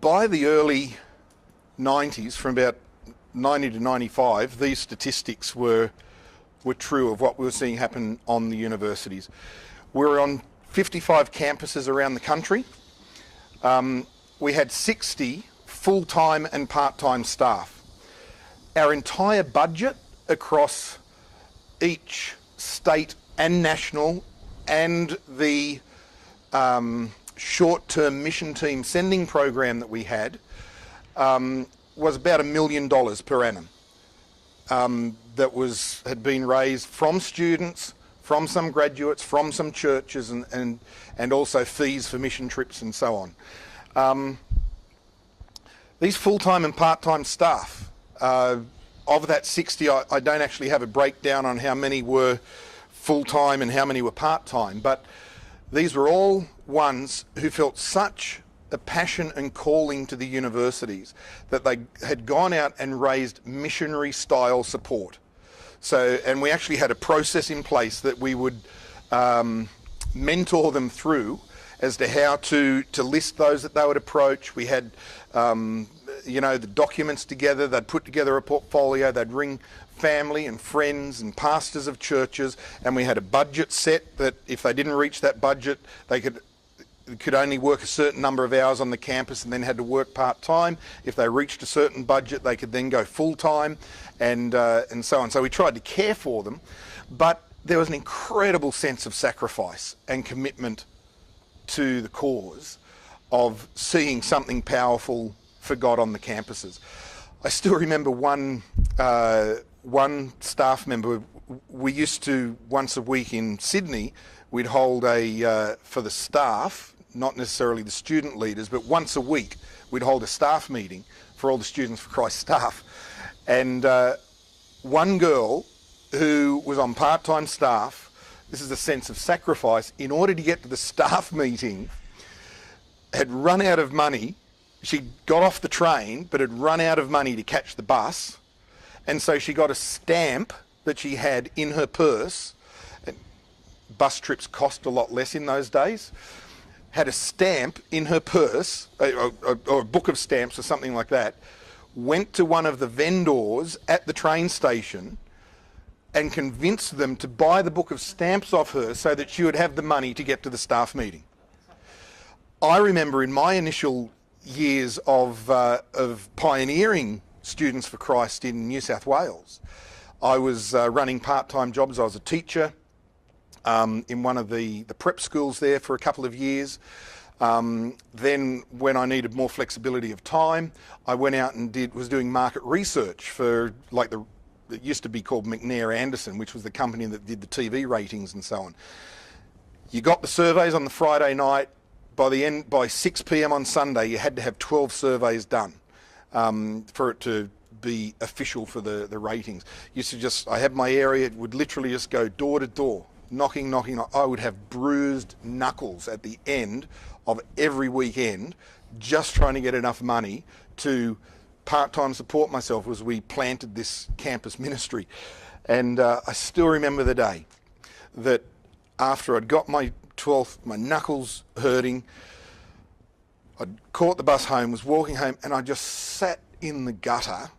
by the early 90s, from about 90 to 95, these statistics were true of what we were seeing happen on the universities. We're on 55 campuses around the country. We had 60 full-time and part-time staff. Our entire budget across each state and national and the short-term mission team sending program that we had was about $1 million per annum. That had been raised from students, from some graduates, from some churches, and also fees for mission trips and so on. These full-time and part-time staff, of that 60, I don't actually have a breakdown on how many were full-time and how many were part-time, but these were all ones who felt such a passion and calling to the universities that they had gone out and raised missionary-style support. So, and we actually had a process in place that we would mentor them through as to how to list those that they would approach. We had the documents together. They'd put together a portfolio. They'd ring family and friends and pastors of churches, and we had a budget set that if they didn't reach that budget, they could only work a certain number of hours on the campus and then had to work part-time. If they reached a certain budget, they could then go full-time and so on. So we tried to care for them, but there was an incredible sense of sacrifice and commitment to the cause of seeing something powerful for God on the campuses. I still remember one staff member. We used to, once a week in Sydney, we'd hold for the staff, not necessarily the student leaders, but once a week we'd hold a staff meeting for all the Students for Christ staff. And one girl who was on part-time staff, this is a sense of sacrifice, in order to get to the staff meeting, had run out of money. She got off the train, but had run out of money to catch the bus. And so she got a stamp that she had in her purse. Bus trips cost a lot less in those days. Had a stamp in her purse, or a book of stamps or something like that. Went to one of the vendors at the train station and convinced them to buy the book of stamps off her so that she would have the money to get to the staff meeting. I remember in my initial years of pioneering Students for Christ in New South Wales, I was running part-time jobs. I was a teacher in one of the prep schools there for a couple of years. Then when I needed more flexibility of time, I went out and was doing market research for it used to be called McNair Anderson, which was the company that did the TV ratings and so on. You got the surveys on the Friday night. By 6 p.m. on Sunday, you had to have 12 surveys done for it to be official for the ratings. I had my area, it would literally just go door to door, knocking. I would have bruised knuckles at the end of every weekend, just trying to get enough money to part-time support myself as we planted this campus ministry. And I still remember the day that after I'd got my 12th, my knuckles hurting, I'd caught the bus home, was walking home, and I just sat in the gutter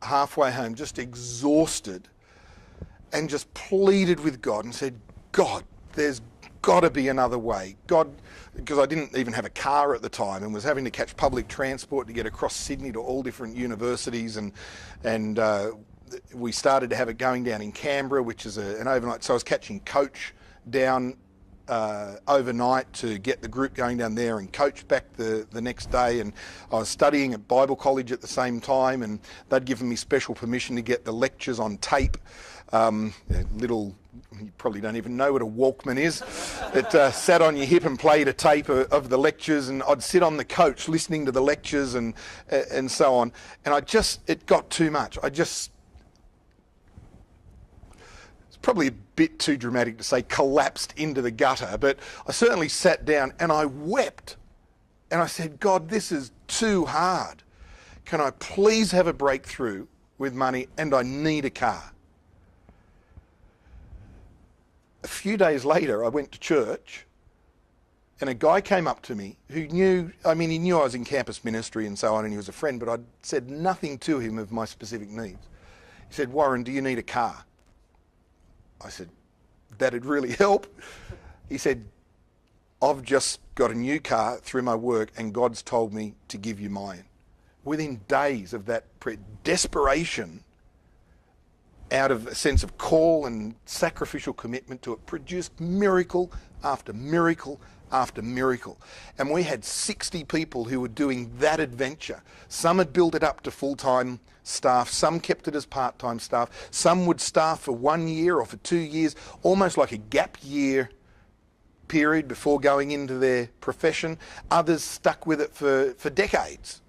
halfway home, just exhausted, and just pleaded with God and said, God, there's got to be another way. God, because I didn't even have a car at the time and was having to catch public transport to get across Sydney to all different universities, and we started to have it going down in Canberra, which is an overnight. So I was catching coach down overnight to get the group going down there and coach back the next day. And I was studying at Bible College at the same time, and they'd given me special permission to get the lectures on tape. You probably don't even know what a Walkman is. It sat on your hip and played a tape of the lectures, and I'd sit on the coach listening to the lectures and so on. And it got too much. It's probably a bit too dramatic to say collapsed into the gutter, but I certainly sat down and I wept. And I said, God, this is too hard. Can I please have a breakthrough with money? And I need a car. A few days later, I went to church, And a guy came up to me who knew, I mean, he knew I was in campus ministry and so on, and he was a friend, but I'd said nothing to him of my specific needs. He said, "Warren, do you need a car?" I said, "That'd really help." He said, "I've just got a new car through my work and God's told me to give you mine." Within days of that desperation, out of a sense of call and sacrificial commitment to it, produced miracle after miracle after miracle. And we had 60 people who were doing that adventure. Some had built it up to full-time staff, some kept it as part-time staff, some would staff for 1 year or for 2 years, almost like a gap year period before going into their profession. Others stuck with it for decades.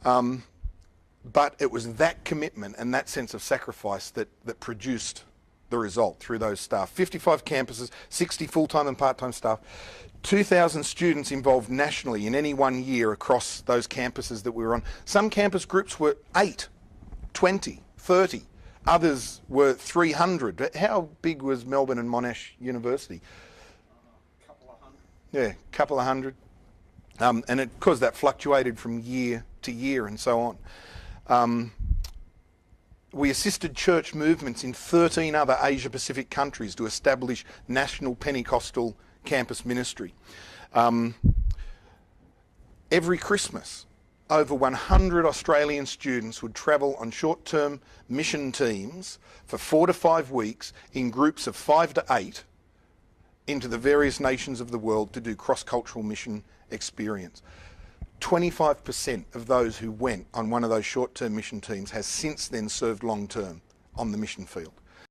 But it was that commitment and that sense of sacrifice that produced the result through those staff. 55 campuses, 60 full-time and part-time staff, 2,000 students involved nationally in any 1 year across those campuses that we were on. Some campus groups were 8, 20, 30. Others were 300. How big was Melbourne and Monash University? A couple of hundred. Yeah, a couple of hundred. And because that fluctuated from year to year and so on. We assisted church movements in 13 other Asia Pacific countries to establish national Pentecostal campus ministry. Every Christmas, over 100 Australian students would travel on short-term mission teams for 4 to 5 weeks in groups of 5 to 8 into the various nations of the world to do cross-cultural mission experience. 25% of those who went on one of those short-term mission teams has since then served long-term on the mission field.